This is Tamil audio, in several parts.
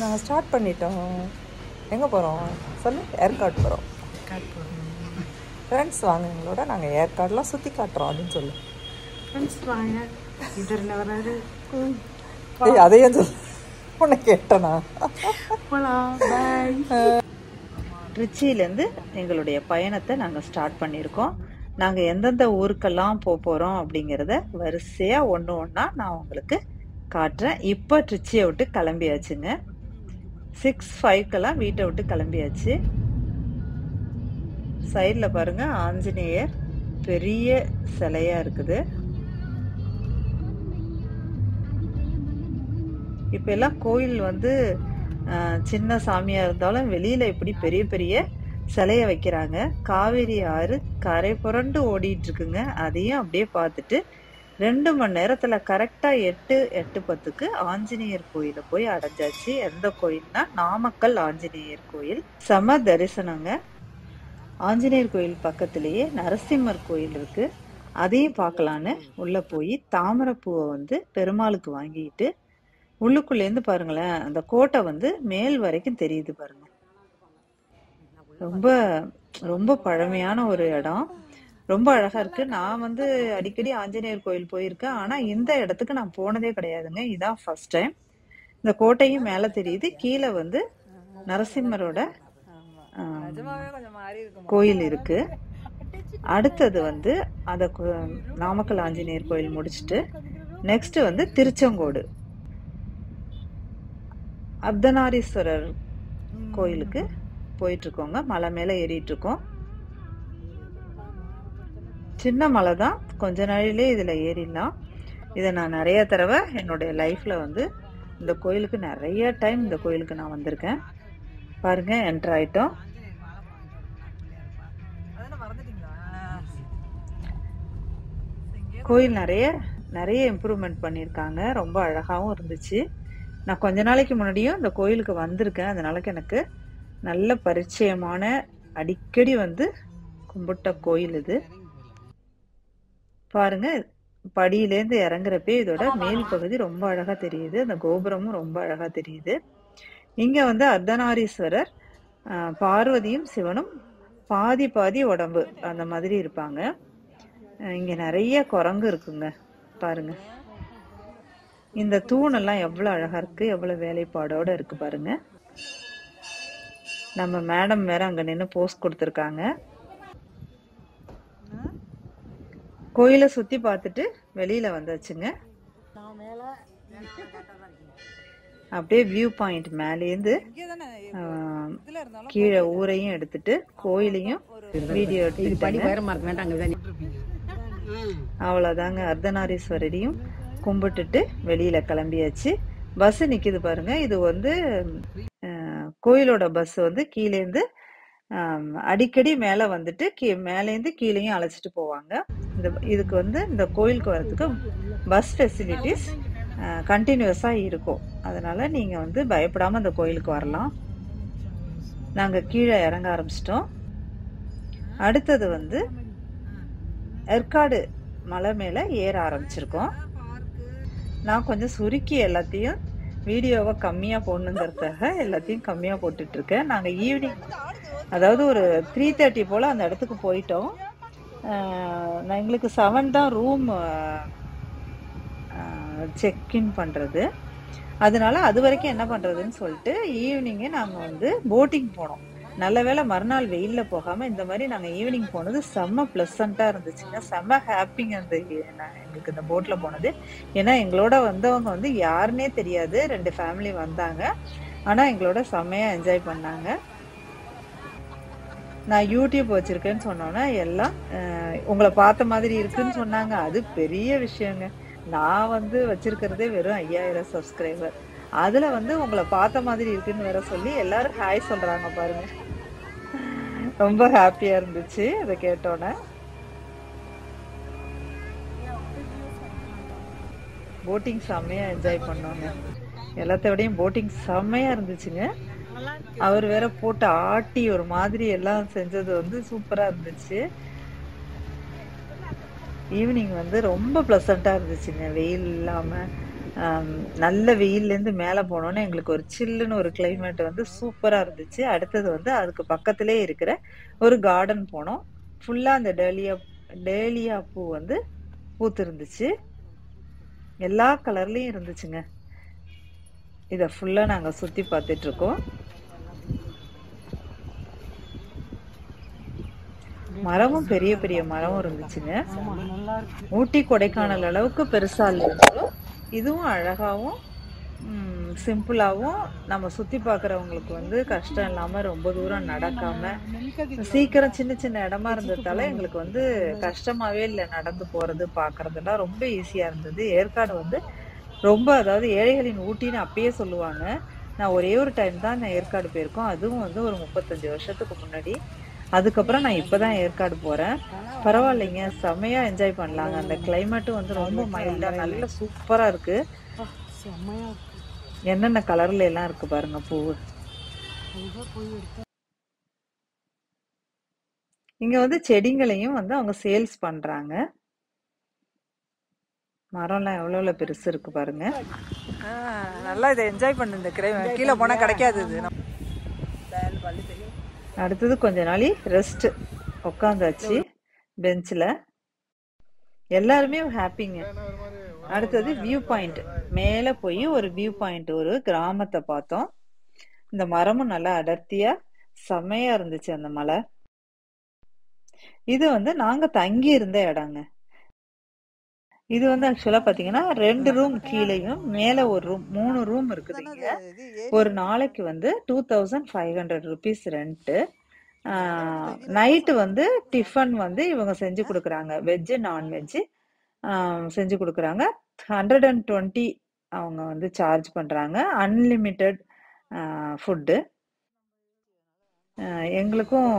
நாங்கள் ஸ்டார்ட் பண்ணிட்டோம். எங்கே போகிறோம் சொல்லு? ஏற்காடு போகிறோம். ஃப்ரெண்ட்ஸ் வாங்க எங்களோட, நாங்கள் ஏற்காடுலாம் சுற்றி காட்டுறோம் அப்படின்னு சொல்லு. ஃப்ரெண்ட்ஸ் வாங்க, இதில் வராது. அதையும் சொல்லு, உன்னை கேட்டனா? திருச்சியிலேருந்து எங்களுடைய பயணத்தை நாங்கள் ஸ்டார்ட் பண்ணியிருக்கோம். நாங்கள் எந்தெந்த ஊருக்கெல்லாம் போகிறோம் அப்படிங்கிறத வரிசையாக ஒன்று ஒன்றா நான் உங்களுக்கு காட்டுறேன். இப்போ திருச்சியை விட்டு கிளம்பியாச்சுங்க. 6:05 வீட்டை விட்டு கிளம்பியாச்சு. சைடில் பாருங்க, ஆஞ்சநேயர் பெரிய சிலையா இருக்குது. இப்ப எல்லாம் கோயில் வந்து சின்ன சாமியா இருந்தாலும் வெளியில இப்படி பெரிய பெரிய சிலைய வைக்கிறாங்க. காவேரி ஆறு கரை புரண்டு ஓடிட்டு இருக்குங்க. அதையும் அப்படியே பார்த்துட்டு 2 மணி நேரத்துல கரெக்டா 8:10 ஆஞ்சநேயர் கோயில போய் அடைஞ்சாச்சு. எந்த கோயில்னா நாமக்கல் ஆஞ்சநேயர் கோயில். செம தரிசனங்க. ஆஞ்சநேயர் கோயில் பக்கத்திலேயே நரசிம்மர் கோயில் இருக்கு. அதையும் பார்க்கலான்னு உள்ள போய் தாமரைப்பூவை வந்து பெருமாளுக்கு வாங்கிட்டு உள்ளுக்குள்ளேருந்து பாருங்களேன், அந்த கோட்டை வந்து மேல் வரைக்கும் தெரியுது பாருங்க. ரொம்ப ரொம்ப பழமையான ஒரு இடம், ரொம்ப அழகா இருக்கு. நான் வந்து அடிக்கடி ஆஞ்சநேயர் கோயில் போயிருக்கேன், ஆனா இந்த இடத்துக்கு நான் போனதே கிடையாதுங்க. இதான் ஃபர்ஸ்ட் டைம். இந்த கோட்டையும் மேல தெரியுது, கீழே வந்து நரசிம்மரோட கோயில் இருக்கு. அடுத்தது வந்து அத நாமக்கல் ஆஞ்சநேயர் கோயில் முடிச்சுட்டு நெக்ஸ்ட் வந்து திருச்செங்கோடு அர்த்தநாரீஸ்வரர் கோயிலுக்கு போயிட்டு இருக்கோங்க. மலை மேல ஏறிட்டு இருக்கோம். சின்ன மலை தான், கொஞ்ச நாளிலே இதுல ஏறிடலாம். இதை நான் நிறைய தடவை என்னுடைய லைஃப்ல வந்து இந்த கோயிலுக்கு நிறைய டைம் இந்த கோயிலுக்கு நான் வந்திருக்கேன். பாருங்க, என்டர் ஆயிட்டோம். கோயில் நிறைய இம்ப்ரூவ்மெண்ட் பண்ணியிருக்காங்க. ரொம்ப அழகாவும் இருந்துச்சு. நான் கொஞ்ச நாளைக்கு முன்னாடியும் இந்த கோயிலுக்கு வந்திருக்கேன். அதனால எனக்கு நல்ல பரிச்சயமான, அடிக்கடி வந்து கும்பிட்ட கோயில் இது. பாருங்க, படியிலேருந்து இறங்குறப்பே இதோட மேல் பகுதி ரொம்ப அழகா தெரியுது. அந்த கோபுரமும் ரொம்ப அழகா தெரியுது. இங்க வந்து அர்த்தநாரீஸ்வரர், பார்வதியும் சிவனும் பாதி பாதி உடம்பு அந்த மாதிரி இருப்பாங்க. இங்க நிறைய குரங்கு இருக்குங்க. பாருங்க, இந்த தூணெல்லாம் எவ்வளவு அழகா இருக்கு, எவ்வளவு வேலைப்பாடோட இருக்கு பாருங்க. நம்ம மேடம் வேற அங்க நின்று போஸ்ட் கொடுத்துருக்காங்க. கோயிலை சுத்தி பார்த்துட்டு வெளியில வந்தாச்சுங்க. அப்படியே வியூ பாயிண்ட் மேலேந்து கீழே ஊரையும் எடுத்துட்டு கோயிலையும் வீடியோ எடுத்துட்டு அவ்வளவுதாங்க. அர்த்தநாரீஸ்வரரையும் கும்பிட்டுட்டு வெளியில கிளம்பியாச்சு. பஸ் நிக்குது பாருங்க. இது வந்து கோயிலோட பஸ் வந்து கீழேந்து அடிக்கடி மேல வந்துட்டு மேலேந்து கீழேயும் அழைச்சிட்டு போவாங்க. இதுக்கு வந்து இந்த கோயிலுக்கு வர்றதுக்கு பஸ் ஃபெசிலிட்டிஸ் கண்டினியூஸா இருக்கும். அதனால நீங்க வந்து பயப்படாம இந்த கோயிலுக்கு வரலாம். நாங்க கீழே இறங்க ஆரம்பிச்சிட்டோம். அடுத்தது வந்து ஏற்காடு மலை மேல ஏற ஆரம்பிச்சிருக்கோம். நான் கொஞ்சம் சுருக்கி எல்லாத்தையும் வீடியோவை கம்மியா போடணுங்கிறதுக்காக எல்லாத்தையும் கம்மியா போட்டுட்டு இருக்கேன். நாங்க ஈவினிங், அதாவது ஒரு 3:30 போல அந்த இடத்துக்கு போயிட்டோம். எங்களுக்கு 7 தான் ரூம் செக்இன் பண்றது. அதனால அது வரைக்கும் என்ன பண்றதுன்னு சொல்லிட்டு ஈவினிங்கே நாங்க வந்து போட்டிங் போனோம். நல்ல வேளை மறுநாள் வெயில்ல போகாம இந்த மாதிரி நாங்க ஈவினிங் போனது செம்ம பிளசண்டா இருந்துச்சுங்க. செம்ம ஹாப்பிங்க எங்களுக்கு இந்த போட்ல போனது. ஏன்னா எங்களோட வந்தவங்க வந்து யாருன்னே தெரியாது. 2 ஃபேமிலி வந்தாங்க, ஆனா எங்களோட செம்மையா என்ஜாய் பண்ணாங்க. நான் யூடியூப் வச்சிருக்கேன்னு சொன்னோன்னா எல்லாம் உங்களை பார்த்த மாதிரி இருக்குன்னு சொன்னாங்க. அது பெரிய விஷயங்க. நான் வந்து வச்சிருக்கிறதே வெறும் 5000 சப்ஸ்கிரைபர். அதுல வந்து உங்களை பார்த்த மாதிரி இருக்குன்னு வேற சொல்லி எல்லாரும் ஹாய் சொல்றாங்க பாருங்க. ரொம்ப ஹாப்பியா இருந்துச்சு அதை கேட்டோன்னே. போட்டிங் செம்மையா என்ஜாய் பண்ணோங்க. எல்லாத்த விடையும் போட்டிங் செம்மையா இருந்துச்சுங்க. அவர் வேற போட்டு ஆட்டி ஒரு மாதிரி எல்லாம் செஞ்சது வந்து சூப்பரா இருந்துச்சு. ஈவினிங் வந்து ரொம்ப பிளசண்டா இருந்துச்சுங்க. வெயில் இல்லாம நல்ல வெயில்லேருந்து மேலே போனோன்னே எங்களுக்கு ஒரு சில்லுன்னு ஒரு கிளைமேட் வந்து சூப்பராக இருந்துச்சு. அடுத்தது வந்து அதுக்கு பக்கத்திலே இருக்கிற ஒரு கார்டன் போனோம். ஃபுல்லாக அந்த டேலியா பூ வந்து பூத்திருந்துச்சு. எல்லா கலர்லயும் இருந்துச்சுங்க. இத ஃபுல்லா நாங்க சுத்தி பார்த்துட்டு இருக்கோம். மரமும் பெரிய பெரிய மரமும் இருந்துச்சுங்க. நல்லா இருக்கு. ஊட்டி கொடைக்கானல் அளவுக்கு பெருசா இல்லைனாலும் இதுவும் அழகாவும் சிம்பிளாவும் நம்ம சுத்தி பார்க்கறவங்களுக்கு வந்து கஷ்டம் இல்லாம ரொம்ப தூரம் நடக்காம சீக்கிரம் சின்ன சின்ன இடமா இருந்ததால எங்களுக்கு வந்து கஷ்டமாவே இல்லை. நடந்து போறது பார்க்கறதுலாம் ரொம்ப ஈஸியா இருந்தது. ஏற்காடு வந்து ரொம்ப, அதாவது ஏழைகளின் ஊட்டின்னு அப்பயே சொல்லுவாங்க. நான் ஒரே ஒரு டைம் தான் நான் ஏற்காடு போயிருக்கோம். அதுவும் வந்து ஒரு 35 வருஷத்துக்கு முன்னாடி. அதுக்கப்புறம் நான் இப்பதான் ஏற்காடு போறேன். பரவாயில்லைங்க, செம்மையா என்ஜாய் பண்ணலாங்க. அந்த கிளைமேட்டும் வந்து ரொம்ப மைல்டா நல்ல சூப்பரா இருக்கு. செம்மையா இருக்கு. என்னென்ன கலர்ல எல்லாம் இருக்கு பாருங்க பூவு. இங்க வந்து செடிங்களையும் வந்து அவங்க சேல்ஸ் பண்றாங்க. மரம்லாம் எவ்வளவு பெருசு இருக்கு பாருங்க. நல்லா இதை என்ஜாய் பண்ணு. இந்த கீழே போனா கிடைக்காது இது. அடுத்தது கொஞ்ச நாளி ரெஸ்ட் உட்காந்தாச்சு பெஞ்சில். எல்லாருமே ஹாப்பிங்க. அடுத்தது வியூ பாயிண்ட். மேலே போய் ஒரு வியூ பாயிண்ட், ஒரு கிராமத்தை பார்த்தோம். இந்த மரமும் நல்லா அடர்த்தியா செமையா இருந்துச்சு அந்த மலை. இது வந்து நாங்க தங்கி இருந்த இடங்க. இது வந்து ஆக்சுவலா பாத்தீங்கன்னா 2 ரூம் கீழேயும் மேல ஒரு ரூம், 3 ரூம் இருக்குதுங்க. ஒரு நாளைக்கு வந்து 2500 ருபீஸ் ரெண்ட். நைட்டு வந்து டிஃபன் வந்து இவங்க செஞ்சு கொடுக்குறாங்க. வெஜ்ஜு நான்வெஜ்ஜு செஞ்சு கொடுக்குறாங்க. 120 அவங்க வந்து சார்ஜ் பண்றாங்க. Unlimited food. எங்களுக்கும்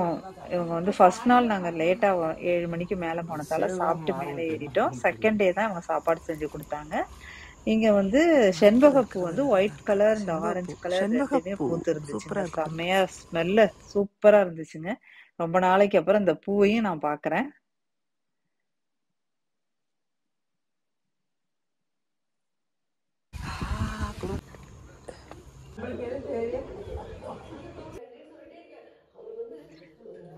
இவங்க வந்து ஃபர்ஸ்ட் நாள் நாங்கள் லேட்டாக 7 மணிக்கு மேலே போனதால சாப்பிட்டு மேலே ஏறிட்டோம். செகண்ட் டே தான் இவங்க சாப்பாடு செஞ்சு கொடுத்தாங்க. இங்க வந்து செண்பகப்பூ வந்து ஒயிட் கலர், இந்த ஆரஞ்சு கலர் ரெண்டுமே பூத்து இருந்துச்சுங்க. செம்மையா ஸ்மெல்ல சூப்பரா இருந்துச்சுங்க. ரொம்ப நாளைக்கு அப்புறம் இந்த பூவையும் நான் பாக்குறேன்.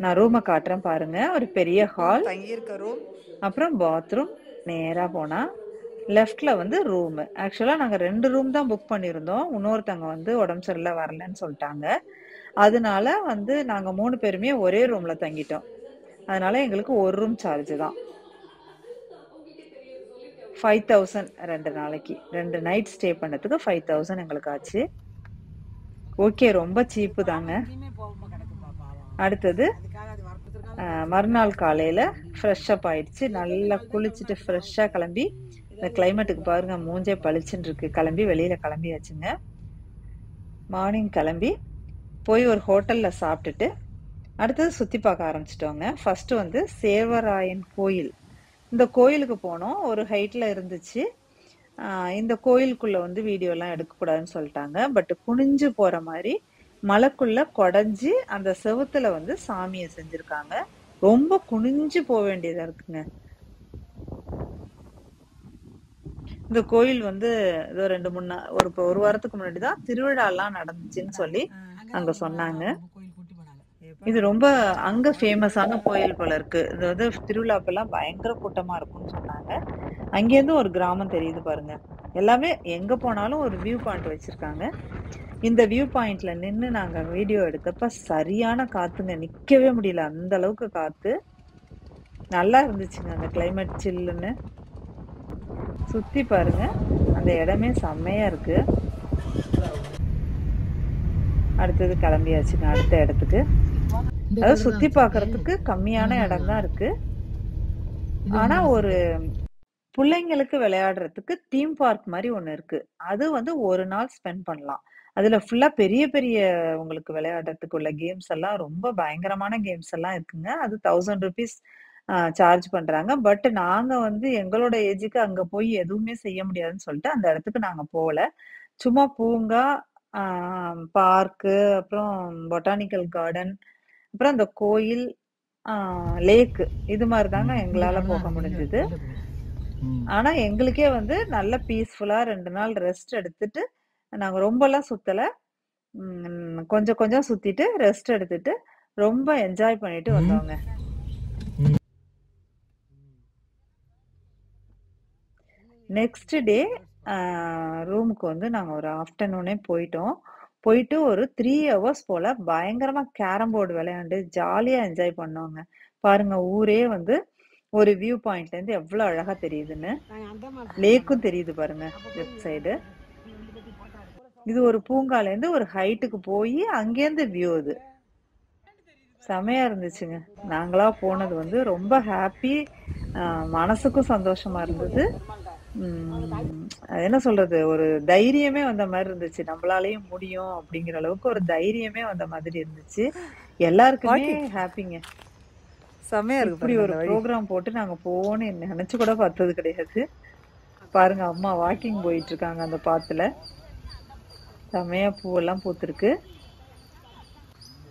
நான் ரூமை காட்டுறேன் பாருங்க. ஒரு பெரிய ஹால், தங்கியிருக்க ரூம், அப்புறம் பாத்ரூம். நேரா போனா லெஃப்ட்ல வந்து ரூம். ஆக்சுவலா நாங்க 2 ரூம் தான் புக் பண்ணியிருந்தோம். இன்னொருத்தவங்க வந்து உடம்பு சரியில்லை வரலன்னு சொல்லிட்டாங்க. அதனால வந்து நாங்க 3 பேருமே ஒரே ரூம்ல தங்கிட்டோம். அதனால எங்களுக்கு ஒரு ரூம் சார்ஜ் தான் 5000. 2 நாளைக்கு 2 நைட் ஸ்டே பண்ணதுக்கு 5000 எங்களுக்கு ஆச்சு. ஓகே, ரொம்ப சீப்பு தாங்க. அடுத்தது மறுநாள் காலையில ஃப்ரெஷ் அப் ஆயிடுச்சு. நல்லா குளிச்சுட்டு ஃப்ரெஷ்ஷா கிளம்பி, இந்த கிளைமேட்டுக்கு பாருங்க மூஞ்சே பளிச்சுன்னு இருக்கு. கிளம்பி வெளியில கிளம்பியாச்சுங்க. மார்னிங் கிளம்பி போய் ஒரு ஹோட்டல்ல சாப்பிட்டுட்டு அடுத்தது சுத்தி பார்க்க ஆரம்பிச்சிட்டோங்க. ஃபர்ஸ்ட் வந்து சேர்வராயன் கோயில். இந்த கோயிலுக்கு போனோம். ஒரு ஹைட்ல இருந்துச்சு. இந்த கோயிலுக்குள்ள வந்து வீடியோ எல்லாம் எடுக்கக்கூடாதுன்னு சொல்லிட்டாங்க. பட் குனிஞ்சு போற மாதிரி மலைக்குள்ள கொடைஞ்சு அந்த செவுத்துல வந்து சாமியை செஞ்சிருக்காங்க. ரொம்ப குனிஞ்சு போக வேண்டியதா இருக்குங்க. இந்த கோயில் வந்து இதோ 1 வாரத்துக்கு முன்னாடி தான் திருவிழா எல்லாம் நடந்துச்சுன்னு சொல்லி அங்க சொன்னாங்க. இது ரொம்ப அங்க ஃபேமஸான கோயில் போல இருக்கு. இது வந்து திருவிழாப்பெல்லாம் பயங்கர கூட்டமா இருக்கும்னு சொன்னாங்க. அங்கேருந்து ஒரு கிராமம் தெரியுது பாருங்க. எல்லாமே எங்க போனாலும் ஒரு வியூ பாயிண்ட் வச்சிருக்காங்க. இந்த வியூ பாயிண்ட்ல நின்று நாங்க வீடியோ எடுத்தப்ப சரியான காத்துங்க. நிக்கவே முடியல, அந்த அளவுக்கு காத்து. நல்லா இருந்துச்சுங்க அந்த கிளைமேட் சில்லுன்னு. சுத்தி பாருங்க, அந்த இடமே செம்மையா இருக்கு. அடுத்தது கிளம்பியாச்சுங்க அடுத்த இடத்துக்கு. அதாவது சுத்தி பாக்குறதுக்கு கம்மியான இடம் தான் இருக்கு. ஆனா ஒரு பிள்ளைங்களுக்கு விளையாடுறதுக்கு தீம் பார்க் மாதிரி ஒண்ணு இருக்கு. அது வந்து ஒரு நாள் ஸ்பெண்ட் பண்ணலாம். அதுல ஃபுல்லா பெரிய பெரிய உங்களுக்கு விளையாடுறதுக்கு உள்ள கேம்ஸ் எல்லாம், ரொம்ப பயங்கரமான கேம்ஸ் எல்லாம் இருக்குங்க. அது 1000 ருபீஸ் சார்ஜ் பண்றாங்க. பட் நாங்க வந்து எங்களோட ஏஜுக்கு அங்க போய் எதுவுமே செய்ய முடியாதுன்னு சொல்லிட்டு அந்த இடத்துக்கு நாங்க போகல. சும்மா பூங்கா, பார்க்கு, அப்புறம் பொட்டானிக்கல் கார்டன், அப்புறம் அந்த கோயில், லேக், இது மாதிரி தாங்க எங்களால போக முடிஞ்சது. ஆனா எங்களுக்கே வந்து நல்ல பீஸ்ஃபுல்லா 2 நாள் ரெஸ்ட் எடுத்துட்டு நாங்க ரொம்பலாம் சுத்தல. கொஞ்சம் கொஞ்சம் சுத்திட்டு ரெஸ்ட் எடுத்துட்டு ரொம்ப என்ஜாய் பண்ணிட்டு வந்தோங்க. நெக்ஸ்ட் டே ரூமுக்கு வந்து நாங்க ஒரு ஆஃப்டர்நூனே போயிட்டோம். போயிட்டு ஒரு 3 ஹவர்ஸ் போல பயங்கரமா கேரம் போர்டு விளையாண்டு ஜாலியா என்ஜாய் பண்ணோங்க. பாருங்க ஊரே வந்து ஒரு வியூ பாயிண்ட்ல இருந்து எவ்வளவு அழகா தெரியுதுன்னு. லேக்கும் தெரியுது பாருங்க லெஃப்ட் சைடு. இது ஒரு பூங்கால இருந்து ஒரு ஹைட்டுக்கு போய் அங்கேருந்து வியூ அது செமையா இருந்துச்சுங்க. நாங்களா போனது வந்து ரொம்ப ஹாப்பி. மனசுக்கும் சந்தோஷமா இருந்தது. என்ன சொல்றது, ஒரு தைரியமே வந்த மாதிரி இருந்துச்சு. நம்மளாலையும் முடியும் அப்படிங்கிற அளவுக்கு ஒரு தைரியமே வந்த மாதிரி இருந்துச்சு. எல்லாருக்குமே ஹாப்பிங்க. செமையா இருக்கு இப்படி ஒரு ப்ரோக்ராம் போட்டு நாங்க போன்னு நினைச்சு கூட பார்த்தது கிடையாது. பாருங்க அம்மா வாக்கிங் போயிட்டு இருக்காங்க அந்த பாத்துல. செமையா பூவெல்லாம் பூத்திருக்கு.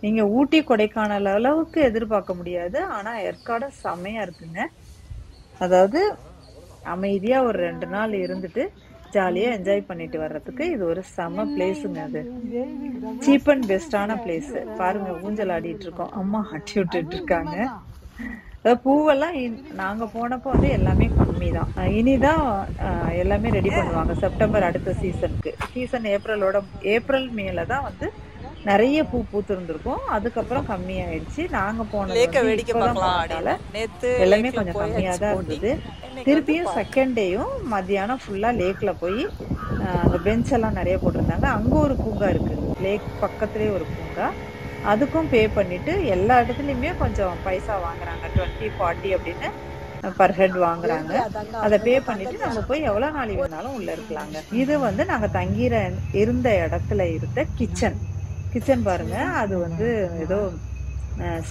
நீங்க ஊட்டி கொடைக்கானல் அளவுக்கு எதிர்பார்க்க முடியாது. ஆனா ஏற்காடு செமையா இருக்குங்க. அதாவது அமைதியா ஒரு 2 நாள் இருந்துட்டு ஜாலியா என்ஜாய் பண்ணிட்டு வர்றதுக்கு இது ஒரு செம பிளேஸுங்க. அது சீப் அண்ட் பெஸ்டான பிளேஸ். பாருங்க ஊஞ்சல் ஆடிட்டு இருக்கோம், அம்மா ஆட்டி விட்டுட்டு இருக்காங்க. பூவெல்லாம் நாங்க போனப்போ வந்து எல்லாமே கம்மி தான். இனிதான் எல்லாமே ரெடி பண்ணுவாங்க செப்டம்பர் அடுத்த சீசனுக்கு. சீசன் ஏப்ரல் மேல தான் வந்து நிறைய பூ பூத்திருந்திருக்கும். அதுக்கப்புறம் கம்மியாயிடுச்சு. நாங்க போனது எல்லாமே கொஞ்சம் கம்மியா தான் இருந்தது. திருப்பியும் செகண்ட் டேயும் மத்தியானம் ஃபுல்லா லேக்ல போய் அங்க பெஞ்ச் எல்லாம் நிறைய போட்டிருந்தாங்க. அங்க ஒரு பூங்கா இருக்கு, லேக் பக்கத்துலயே ஒரு பூங்கா. அதுக்கும் பே பண்ணிட்டு எல்லா இடத்துலயுமே கொஞ்சம் பைசா வாங்குறாங்க, 20-40 அப்படின்னு பர் ஹெட் வாங்குறாங்க. அதை பே பண்ணிட்டு நம்ம போய் எவ்வளவு நாள் வேணாலும் உள்ள இருக்கலாங்க. இது வந்து நாங்க இருந்த இடத்துல இருந்த கிச்சன் பாருங்க. அது வந்து ஏதோ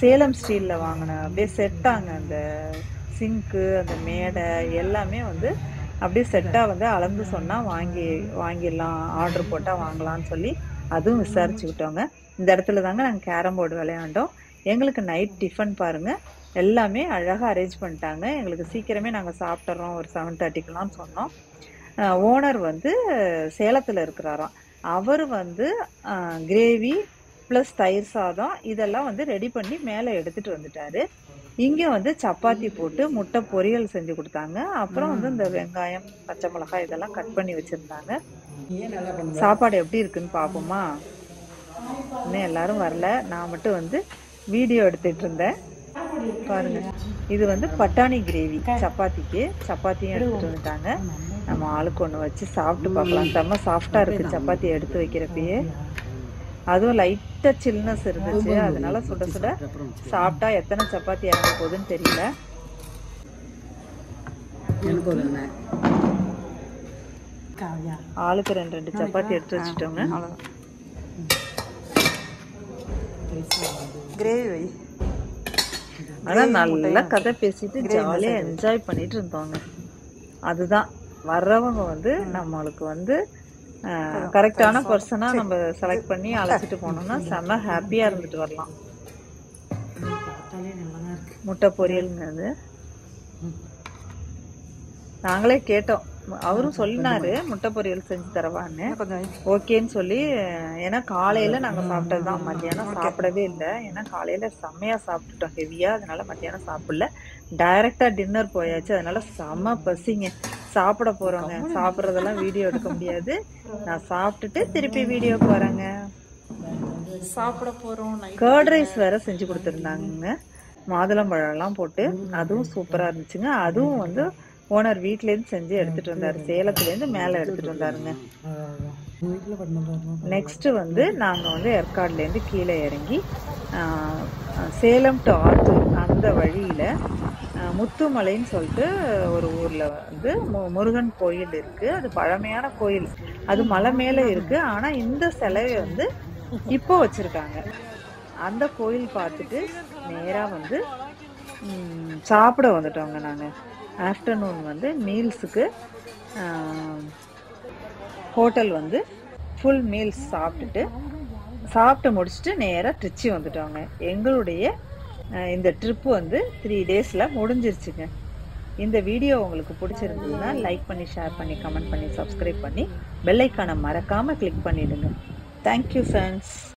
சேலம் ஸ்டீல்ல வாங்கின அப்படியே செட்டாங்க. அந்த சிங்க்கு அந்த மேடை எல்லாமே வந்து அப்படியே செட்டா வந்து அளந்து சொன்னா வாங்கிடலாம், ஆர்டர் போட்டா வாங்கலாம்னு சொல்லி அதுவும் விசாரிச்சுக்கிட்டோங்க. இந்த இடத்துல தாங்க நாங்கள் கேரம் போர்டு விளையாண்டோம். எங்களுக்கு நைட் டிஃபன் பாருங்க எல்லாமே அழகா அரேஞ்ச் பண்ணிட்டாங்க. எங்களுக்கு சீக்கிரமே நாங்கள் சாப்பிட்றோம், ஒரு 7:30க்குலாம் சொன்னோம். ஓனர் வந்து சேலத்துல இருக்கிறாராம். அவர் வந்து கிரேவி ப்ளஸ் தயிர் சாதம் இதெல்லாம் வந்து ரெடி பண்ணி மேலே எடுத்துட்டு வந்துட்டாரு. இங்கே வந்து சப்பாத்தி போட்டு முட்டை பொரியல் செஞ்சு கொடுத்தாங்க. அப்புறம் வந்து இந்த வெங்காயம் பச்சை மிளகாய் இதெல்லாம் கட் பண்ணி வச்சிருந்தாங்க. சாப்பாடு எப்படி இருக்குன்னு பார்ப்போமா? இன்னும் எல்லாரும் வரல, நான் மட்டும் வந்து வீடியோ எடுத்துட்டு இருந்தேன். பாருங்க, இது வந்து பட்டாணி கிரேவி. சப்பாத்தியும் எடுத்துட்டு வந்துட்டாங்க. நம்ம ஆளுக்கு ஒன்று வச்சு சாப்பிட்டு பார்க்கலாம். செம்ம சாஃப்டா இருக்கு சப்பாத்தி எடுத்து வைக்கிறப்பயே. அதுவும் லைட்டா சில்னஸ் இருந்துச்சு, அதனால சுட சுட சாப்பிட்டா எத்தனை சப்பாத்தி இறங்க போகுதுன்னு தெரியல. ஆளுக்கு 2 சப்பாத்தி எடுத்து வச்சுட்டோங்க. கிரேவி ஆனா நல்லா கதை பேசிட்டு ஜாலியா என்ஜாய் பண்ணிட்டு இருந்தோங்க. அதுதான் வர்றவங்க வந்து நம்மளுக்கு வந்து கரெக்டான பர்சனா நம்ம செலக்ட் பண்ணி அழைச்சிட்டு போனோம்னா செம்ம ஹாப்பியா இருந்துட்டு வரலாம். முட்டை பொரியல்ங்கிறது நாங்களே கேட்டோம். அவரும் சொல்லினாரு முட்டை பொரியல் செஞ்சு தரவான்னு. ஓகேன்னு சொல்லி, ஏன்னா காலையில நாங்க சாப்பிட்டதுதான், மத்தியானம் சாப்பிடவே இல்லை. ஏன்னா காலையில செம்மையா சாப்பிட்டுட்டோம் ஹெவியா, அதனால மத்தியானம் சாப்பிடல. டைரக்டா டின்னர் போயாச்சு. அதனால செம்ம பசிங்க. சாப்பிட போறோங்க, சாப்பிட்றதெல்லாம் வீடியோ எடுக்க முடியாது. நான் சாப்பிட்டுட்டு திருப்பி வீடியோக்கு வரேங்க. சாப்பிட போறோம். கர்ட் ரைஸ் வேற செஞ்சு கொடுத்துருந்தாங்க, மாதுளம்பழம் எல்லாம் போட்டு. அதுவும் சூப்பரா இருந்துச்சுங்க. அதுவும் வந்து ஓனர் வீட்ல இருந்து செஞ்சு எடுத்துட்டு வந்தாரு, சேலத்துல இருந்து மேல எடுத்துட்டு வந்தாருங்க. நெக்ஸ்ட் வந்து நாங்க வந்து ஏற்காடுல இருந்து கீழே இறங்கி சேலம் டு ஆத்தூர் அந்த வழியில முத்துமலைன்னு சொல்லிட்டு ஒரு ஊர்ல வந்து முருகன் கோயில் இருக்கு. அது பழமையான கோயில், அது மலை மேல இருக்கு. ஆனா இந்த சிலையை வந்து இப்போ வச்சிருக்காங்க. அந்த கோயில் பார்த்துட்டு நேரா வந்து சாப்பிட வந்துட்டோங்க. நாங்க ஆஃப்டர்நூன் வந்து மீல்ஸுக்கு ஹோட்டல் வந்து ஃபுல் மீல்ஸ் சாப்பிட்டு முடிச்சுட்டு நேராக திருச்சி வந்துட்டோங்க. எங்களுடைய இந்த ட்ரிப்பு வந்து 3 டேஸில் முடிஞ்சிருச்சுங்க. இந்த வீடியோ உங்களுக்கு பிடிச்சிருந்ததுன்னா லைக் பண்ணி, ஷேர் பண்ணி, கமெண்ட் பண்ணி, சப்ஸ்கிரைப் பண்ணி பெல் ஐக்கானை மறக்காம கிளிக் பண்ணிடுங்க. Thank you friends.